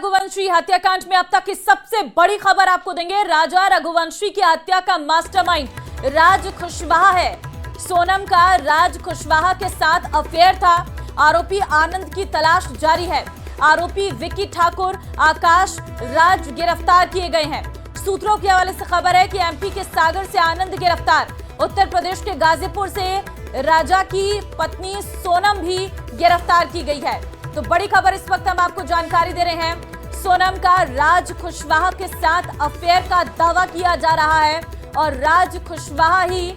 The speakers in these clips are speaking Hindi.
रघुवंशी हत्याकांड में अब तक की सबसे बड़ी खबर आपको देंगे। राजा रघुवंशी की हत्या का मास्टरमाइंड राज कुशवाहा है। सोनम का राज कुशवाहा के साथ अफेयर था। आरोपी आनंद की तलाश जारी है। आरोपी विक्की ठाकुर, आकाश, राज गिरफ्तार किए गए हैं। सूत्रों के हवाले से खबर है कि एमपी के सागर से आनंद गिरफ्तार। उत्तर प्रदेश के गाजीपुर से राजा की पत्नी सोनम भी गिरफ्तार की गई है। तो बड़ी खबर इस वक्त हम आपको जानकारी दे रहे हैं। सोनम का राज कुशवाहा के साथ अफेयर का दावा किया जा रहा है और राज कुशवाहा ही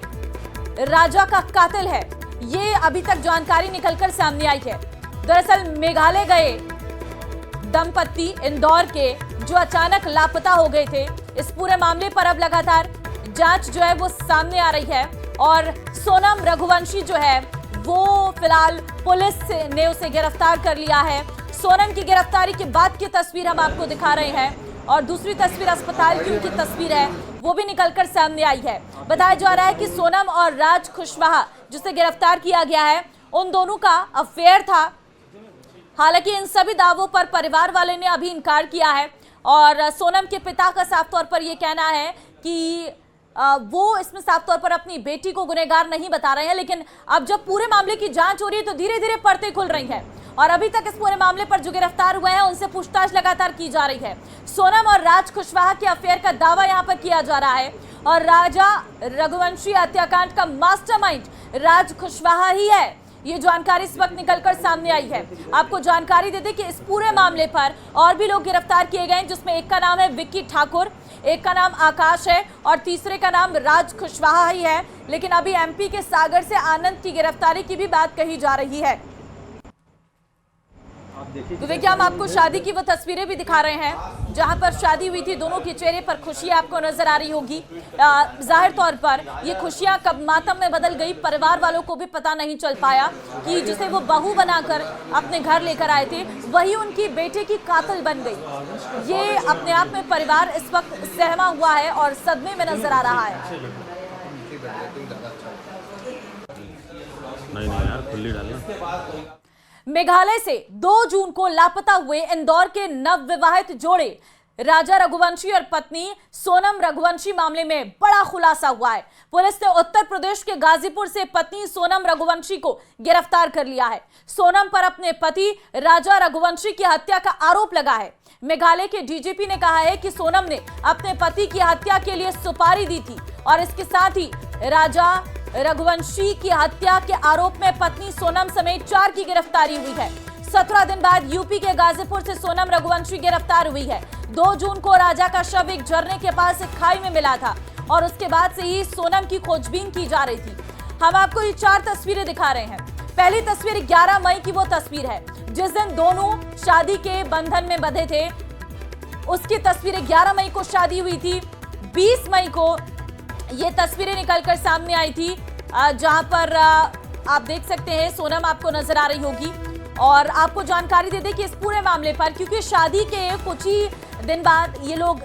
राजा का कातिल है, ये अभी तक जानकारी निकलकर सामने आई है। दरअसल मेघालय गए दंपत्ति इंदौर के जो अचानक लापता हो गए थे, इस पूरे मामले पर अब लगातार जांच जो है वो सामने आ रही है और सोनम रघुवंशी जो है वो फिलहाल पुलिस ने उसे गिरफ्तार कर लिया है। सोनम की गिरफ्तारी के बाद की तस्वीर हम आपको दिखा रहे हैं और दूसरी तस्वीर अस्पताल की उनकी तस्वीर है, वो भी निकलकर सामने आई है। बताया जा रहा है कि सोनम और राज कुशवाहा जिसे गिरफ्तार किया गया है, उन दोनों का अफेयर था। हालांकि इन सभी दावों पर परिवार वाले ने अभी इनकार किया है और सोनम के पिता का साफ तौर पर यह कहना है कि वो इसमें साफ तौर पर अपनी बेटी को गुनहगार नहीं बता रहे हैं। लेकिन अब जब पूरे मामले की जांच हो रही है तो धीरे धीरे परतें खुल रही हैं और अभी तक इस पूरे मामले पर जो गिरफ्तार हुए हैं उनसे पूछताछ लगातार की जा रही है। सोनम और राज कुशवाहा के अफेयर का दावा यहां पर किया जा रहा है और राजा रघुवंशी हत्याकांड का मास्टरमाइंड राज कुशवाहा ही है, ये जानकारी इस वक्त निकलकर सामने आई है। आपको जानकारी दे दें कि इस पूरे मामले पर और भी लोग गिरफ्तार किए गए हैं, जिसमें एक का नाम है विक्की ठाकुर, एक का नाम आकाश है और तीसरे का नाम राज कुशवाहा ही है। लेकिन अभी एमपी के सागर से आनंद की गिरफ्तारी की भी बात कही जा रही है। तो देखिए, हम आपको शादी की वो तस्वीरें भी दिखा रहे हैं जहां पर शादी हुई थी। दोनों के चेहरे पर खुशियां आपको नजर आ रही होगी। जाहिर तौर पर ये खुशियां कब मातम में बदल गई, परिवार वालों को भी पता नहीं चल पाया कि जिसे वो बहू बनाकर अपने घर लेकर आए थे वही उनकी बेटे की कातिल बन गई। ये अपने आप में परिवार इस वक्त सहमा हुआ है और सदमे में नजर आ रहा है। नहीं यार, खुली डालना। मेघालय से 2 जून को लापता हुए इंदौर के नवविवाहित जोड़े राजा रघुवंशी और पत्नी सोनम रघुवंशी मामले में बड़ा खुलासा हुआ है। पुलिस ने उत्तर प्रदेश के गाजीपुर से पत्नी सोनम रघुवंशी को गिरफ्तार कर लिया है। सोनम पर अपने पति राजा रघुवंशी की हत्या का आरोप लगा है। मेघालय के डीजीपी ने कहा है कि सोनम ने अपने पति की हत्या के लिए सुपारी दी थी और इसके साथ ही राजा रघुवंशी की हत्या के आरोप में पत्नी सोनम समेत 4 की गिरफ्तारी हुई है। 17 दिन बाद यूपी के गाजीपुर से सोनम रघुवंशी गिरफ्तार हुई है। 2 जून को राजा का शव एक झरने के पास एक खाई में मिला था और उसके बाद से ही सोनम की खोजबीन की जा रही थी। हम आपको ये 4 तस्वीरें दिखा रहे हैं। पहली तस्वीर 11 मई की वो तस्वीर है जिस दिन दोनों शादी के बंधन में बंधे थे। उसकी तस्वीरें 11 मई को शादी हुई थी। 20 मई को ये तस्वीरें निकलकर सामने आई थी जहां पर आप देख सकते हैं सोनम आपको नजर आ रही होगी। और आपको जानकारी दे दें कि इस पूरे मामले पर, क्योंकि शादी के कुछ ही दिन बाद ये लोग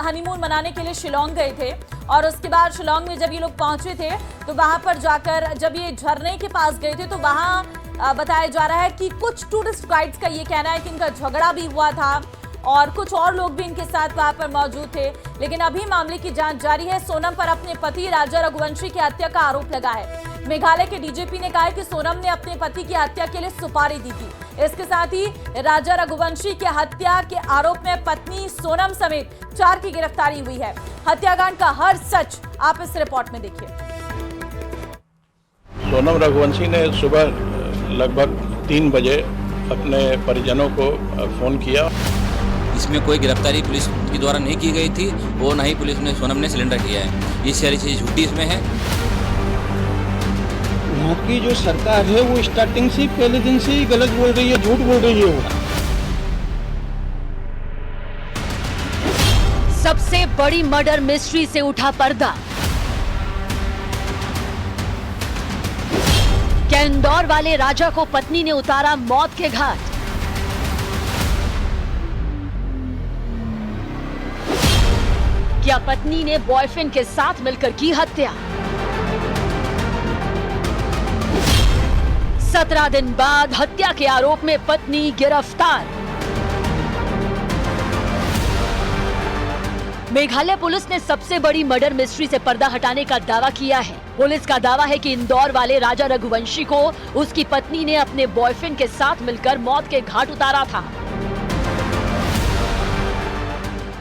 हनीमून मनाने के लिए शिलोंग गए थे और उसके बाद शिलोंग में जब ये लोग पहुंचे थे तो वहां पर जाकर जब ये झरने के पास गए थे तो वहां बताया जा रहा है कि कुछ टूरिस्ट गाइड्स का ये कहना है कि इनका झगड़ा भी हुआ था और कुछ और लोग भी इनके साथ वहां पर मौजूद थे। लेकिन अभी मामले की जांच जारी है। सोनम पर अपने पति राजा रघुवंशी की हत्या का आरोप लगा है। मेघालय के डीजीपी ने कहा है कि सोनम ने अपने पति की हत्या के लिए सुपारी दी थी। इसके साथ ही राजा रघुवंशी की हत्या के आरोप में पत्नी सोनम समेत 4 की गिरफ्तारी हुई है। हत्याकांड का हर सच आप इस रिपोर्ट में देखिए। सोनम रघुवंशी ने सुबह लगभग 3 बजे अपने परिजनों को फोन किया। इसमें कोई गिरफ्तारी पुलिस के द्वारा नहीं की गई थी, वो ना ही पुलिस ने सोनम ने सिलेंडर किया है। ये सारी चीज़ झूठी इसमें है। यहाँ की जो सरकार है वो स्टार्टिंग से पहले दिन से ही गलत बोल रही है, झूठ बोल रही है। वो सबसे बड़ी मर्डर मिस्ट्री से उठा पर्दा। क्या इंदौर वाले राजा को पत्नी ने उतारा मौत के घाट? क्या पत्नी ने बॉयफ्रेंड के साथ मिलकर की हत्या? 17 दिन बाद हत्या के आरोप में पत्नी गिरफ्तार। मेघालय पुलिस ने सबसे बड़ी मर्डर मिस्ट्री से पर्दा हटाने का दावा किया है। पुलिस का दावा है कि इंदौर वाले राजा रघुवंशी को उसकी पत्नी ने अपने बॉयफ्रेंड के साथ मिलकर मौत के घाट उतारा था।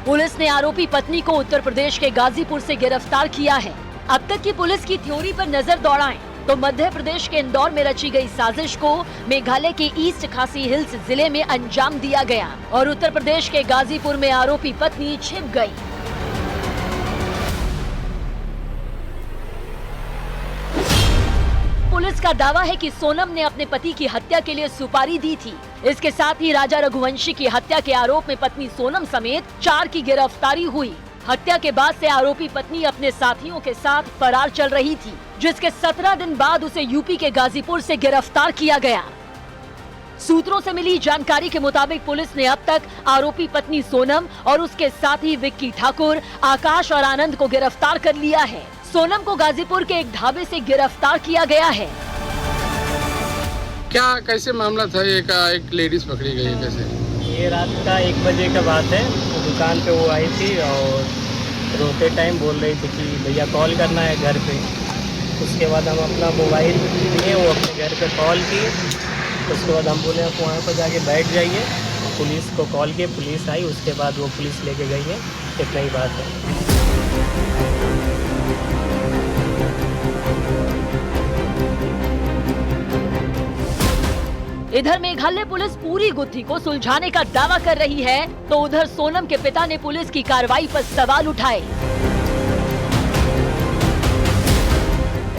पुलिस ने आरोपी पत्नी को उत्तर प्रदेश के गाजीपुर से गिरफ्तार किया है। अब तक की पुलिस की थ्योरी पर नजर दौड़ाएं तो मध्य प्रदेश के इंदौर में रची गई साजिश को मेघालय के ईस्ट खासी हिल्स जिले में अंजाम दिया गया और उत्तर प्रदेश के गाजीपुर में आरोपी पत्नी छिप गई। पुलिस का दावा है कि सोनम ने अपने पति की हत्या के लिए सुपारी दी थी। इसके साथ ही राजा रघुवंशी की हत्या के आरोप में पत्नी सोनम समेत 4 की गिरफ्तारी हुई। हत्या के बाद से आरोपी पत्नी अपने साथियों के साथ फरार चल रही थी, जिसके 17 दिन बाद उसे यूपी के गाजीपुर से गिरफ्तार किया गया। सूत्रों से मिली जानकारी के मुताबिक पुलिस ने अब तक आरोपी पत्नी सोनम और उसके साथी विक्की ठाकुर, आकाश और आनंद को गिरफ्तार कर लिया है। सोनम को गाजीपुर के एक ढाबे से गिरफ्तार किया गया है। क्या कैसे मामला था? एक लेडीज पकड़ी गई है, कैसे? ये रात का 1 बजे का बात है। दुकान पे वो आई थी और रोते टाइम बोल रही थी कि भैया कॉल करना है घर पे। उसके बाद हम अपना मोबाइल लिए, वो अपने घर पे कॉल की। उसके बाद हम बोले आप वहाँ पर जाके बैठ जाइए। पुलिस को कॉल किए, पुलिस आई। उसके बाद वो पुलिस लेके गई है। इतना ही बात है। इधर मेघालय पुलिस पूरी गुत्थी को सुलझाने का दावा कर रही है तो उधर सोनम के पिता ने पुलिस की कार्रवाई पर सवाल उठाए।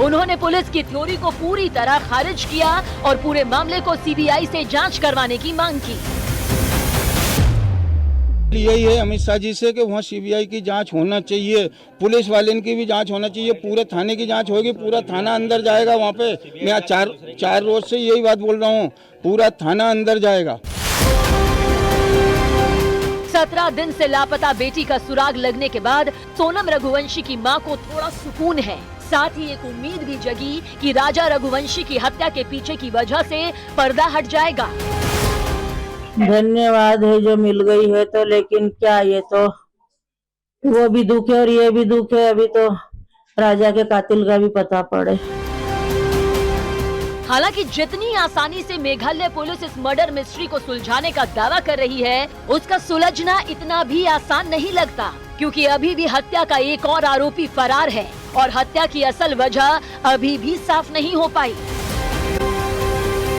उन्होंने पुलिस की थ्योरी को पूरी तरह खारिज किया और पूरे मामले को सीबीआई से जांच करवाने की मांग की। यही है अमित शाह जी से कि वहाँ सीबीआई की जांच होना चाहिए, पुलिस वाले की भी जांच होना चाहिए, पूरे थाने की जांच होगी, पूरा थाना अंदर जाएगा। वहाँ पे मैं आज चार रोज से यही बात बोल रहा हूँ, पूरा थाना अंदर जाएगा। 17 दिन से लापता बेटी का सुराग लगने के बाद सोनम रघुवंशी की मां को थोड़ा सुकून है। साथ ही एक उम्मीद भी जगी कि राजा रघुवंशी की हत्या के पीछे की वजह से पर्दा हट जाएगा। धन्यवाद है जो मिल गई है तो, लेकिन क्या ये तो वो भी दुख है और ये भी दुख है। अभी तो राजा के कातिल का भी पता पड़े। हालांकि जितनी आसानी से मेघालय पुलिस इस मर्डर मिस्ट्री को सुलझाने का दावा कर रही है, उसका सुलझना इतना भी आसान नहीं लगता, क्योंकि अभी भी हत्या का एक और आरोपी फरार है और हत्या की असल वजह अभी भी साफ नहीं हो पाई।